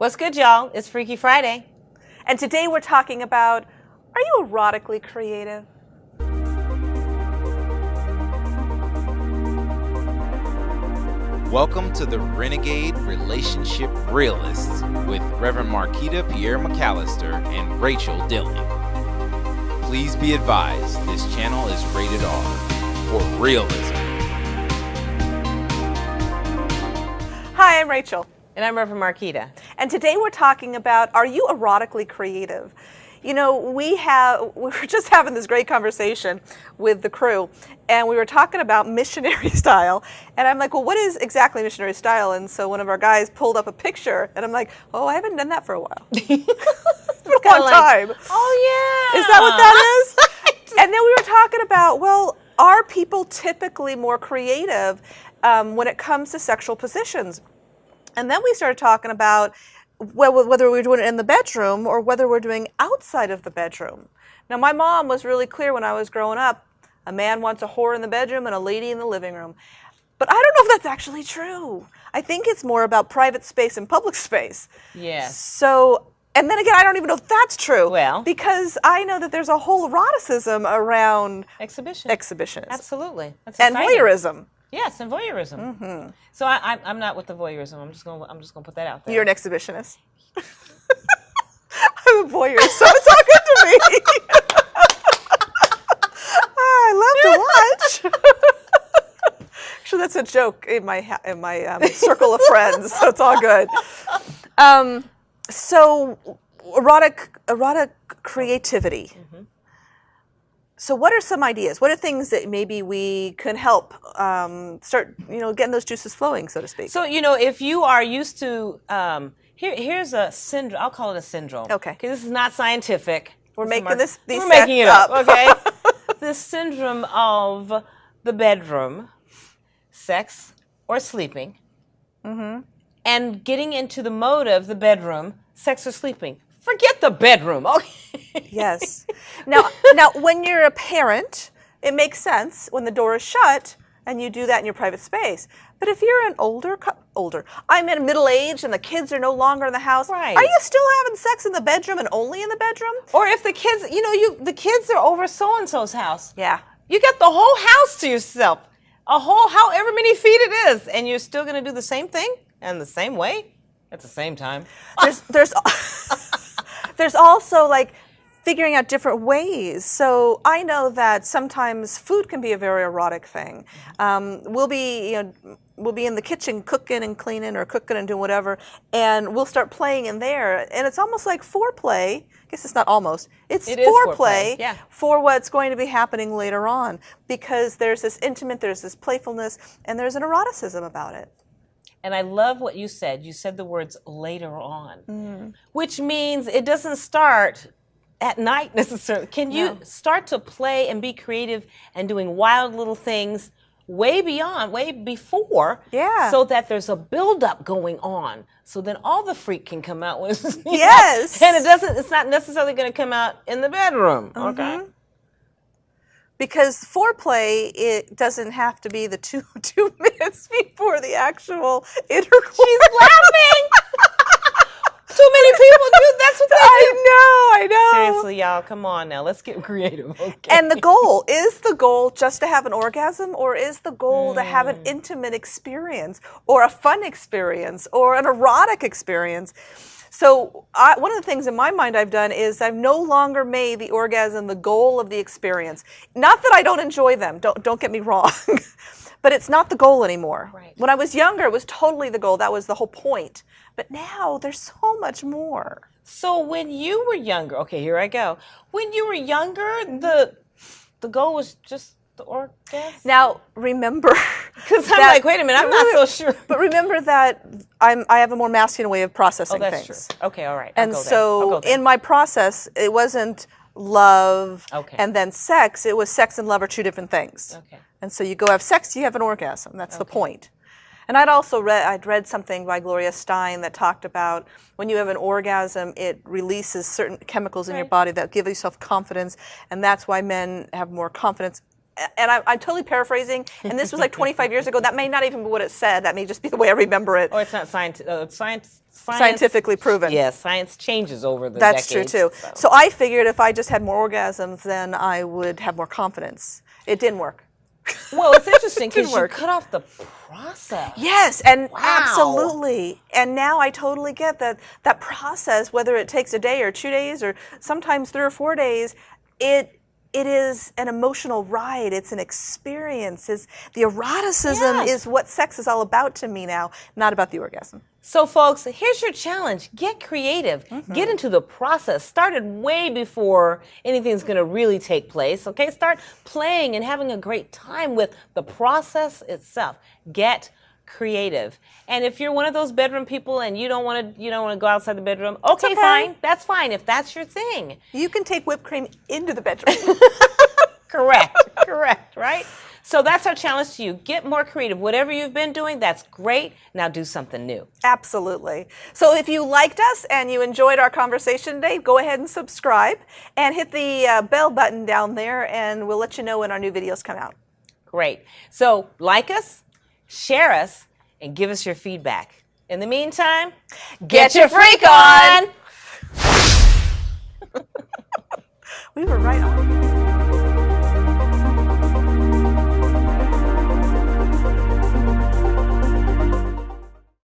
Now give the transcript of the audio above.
What's good, y'all? It's Freaky Friday. And today we're talking about, are you erotically creative? Welcome to the Renegade Relationship Realists with Rev and Rachael Pierre McAllister and Rachel Dillon. Please be advised, this channel is rated R for realism. Hi, I'm Rachel. And I'm Rev and Rachael. And today we're talking about, are you erotically creative? You know, we were just having this great conversation with the crew, and we were talking about missionary style, and I'm like, well, what is exactly missionary style? And so one of our guys pulled up a picture, and I'm like, oh, I haven't done that for a while. It's been a long time. Oh, yeah. Is that what that is? And then we were talking about, well, are people typically more creative when it comes to sexual positions? And then we started talking about whether we're doing it in the bedroom or whether we're doing outside of the bedroom. Now, my mom was really clear when I was growing up, a man wants a whore in the bedroom and a lady in the living room. But I don't know if that's actually true. I think it's more about private space and public space. Yes. So, and then again, I don't even know if that's true. Well. Because I know that there's a whole eroticism around exhibitionism. Absolutely. That's and exciting. voyeurism. Yes, and voyeurism. Mm-hmm. So I'm not with the voyeurism. I'm just gonna put that out there. You're an exhibitionist. I'm a voyeur, so it's all good to me. I love to watch. Actually, that's a joke in my circle of friends, so it's all good. So erotic creativity. Mm-hmm. So what are some ideas? What are things that maybe we can help start, getting those juices flowing, so to speak? So, if you are used to, here's a syndrome. I'll call it a syndrome. Okay. Because this is not scientific. We're making it up. Okay. This syndrome of the bedroom, sex or sleeping, mm-hmm. and getting into the mode of the bedroom, sex or sleeping. Forget the bedroom. Okay. Yes. Now, when you're a parent, it makes sense when the door is shut and you do that in your private space. But if you're an older, I'm in middle age and the kids are no longer in the house, right. Are you still having sex in the bedroom and only in the bedroom? Or if the kids, the kids are over so-and-so's house. Yeah. You got the whole house to yourself. However many feet it is, and you're still going to do the same thing and the same way at the same time. There's also like figuring out different ways. So I know that sometimes food can be a very erotic thing. We'll be in the kitchen cooking and cleaning or cooking and doing whatever, and we'll start playing in there. And it's almost like foreplay. I guess it's not almost. It is foreplay yeah. for what's going to be happening later on, because there's this intimate, there's this playfulness, and there's an eroticism about it. And I love what you said. You said the words later on, which means it doesn't start at night necessarily. Can you start to play and be creative and doing wild little things way before, so that there's a buildup going on. So then all the freak can come out when yes. And it's not necessarily going to come out in the bedroom. Mm-hmm. Okay. Because foreplay, it doesn't have to be the two minutes before the actual intercourse. She's laughing. Too many people do. That's what they do. I know. Seriously, y'all, come on now. Let's get creative, okay? And is the goal just to have an orgasm, or is the goal to have an intimate experience, or a fun experience, or an erotic experience? So one of the things in my mind I've done is I've no longer made the orgasm the goal of the experience. Not that I don't enjoy them. Don't get me wrong. But it's not the goal anymore. Right. When I was younger, it was totally the goal. That was the whole point. But now there's so much more. So when you were younger, okay, here I go. When you were younger, the goal was just the orgasm? Now, remember. Because I'm like, wait a minute, I'm not so sure. But remember that I have a more masculine way of processing things. Oh, that's true. Okay, all right. And so in my process, it wasn't love and then sex. It was sex and love are two different things. Okay. And so you go have sex, you have an orgasm. That's the point. And I'd read something by Gloria Stein that talked about when you have an orgasm, it releases certain chemicals in your body that give you self-confidence, and that's why men have more confidence and I'm totally paraphrasing, and this was like 25 years ago. That may not even be what it said. That may just be the way I remember it. Oh, it's not scientifically proven. Yes, science changes over the That's decades. true too. So I figured if I just had more orgasms, then I would have more confidence. It didn't work. Well, it's interesting because you work. cut off the process. Yes, and Wow. absolutely. And now I totally get that process, whether it takes a day or 2 days or sometimes 3 or 4 days, it is an emotional ride. It's an experience. The eroticism is what sex is all about to me now, not about the orgasm. So, folks, here's your challenge. Get creative. Get into the process. Start it way before anything's going to really take place, okay? Start playing and having a great time with the process itself. Get creative. And if you're one of those bedroom people and you don't want to go outside the bedroom, okay, fine. That's fine if that's your thing. You can take whipped cream into the bedroom. Correct, right? So that's our challenge to you. Get more creative. Whatever you've been doing, that's great. Now do something new. Absolutely. So if you liked us and you enjoyed our conversation today, go ahead and subscribe and hit the bell button down there, and we'll let you know when our new videos come out. Great. So like us, share us, and give us your feedback. In the meantime, get your freak on! We were right on.